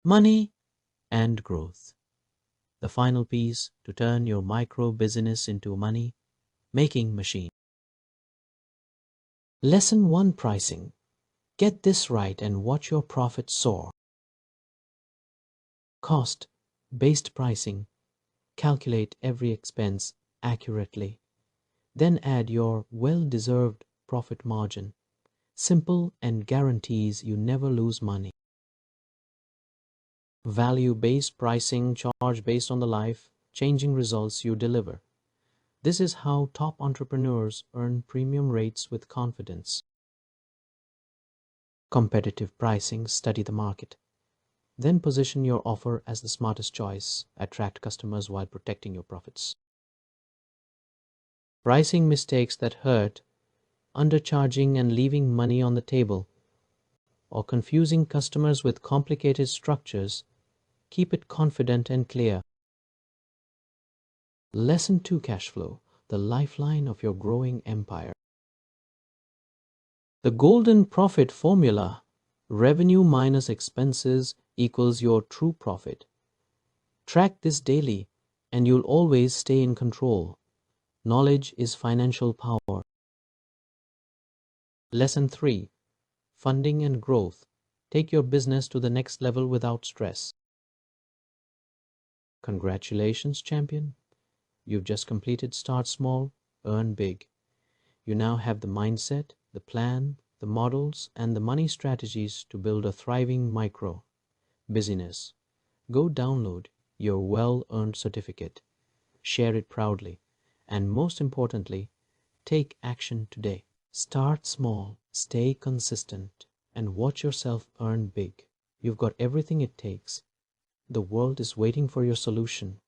Money and growth. The final piece to turn your micro business into a money-making machine. Lesson 1: Pricing. Get this right and watch your profits soar. Cost-based pricing. Calculate every expense accurately. Then add your well-deserved profit margin. Simple and guarantees you never lose money. Value-based pricing. Charge based on the life-changing results you deliver. This is how top entrepreneurs earn premium rates with confidence. Competitive pricing. Study the market. Then position your offer as the smartest choice. Attract customers while protecting your profits. Pricing mistakes that hurt: undercharging and leaving money on the table, or confusing customers with complicated structures. Keep it confident and clear. Lesson 2: Cashflow, the lifeline of your growing empire. The golden profit formula: revenue minus expenses equals your true profit. Track this daily, and you'll always stay in control. Knowledge is financial power. Lesson 3: Funding and growth. Take your business to the next level without stress. Congratulations, champion. You've just completed Start Small, Earn Big. You now have the mindset, the plan, the models, and the money strategies to build a thriving micro business. Go download your well-earned certificate, share it proudly, and most importantly, take action today. Start small, stay consistent, and watch yourself earn big. You've got everything it takes. The world is waiting for your solution.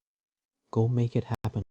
Go make it happen.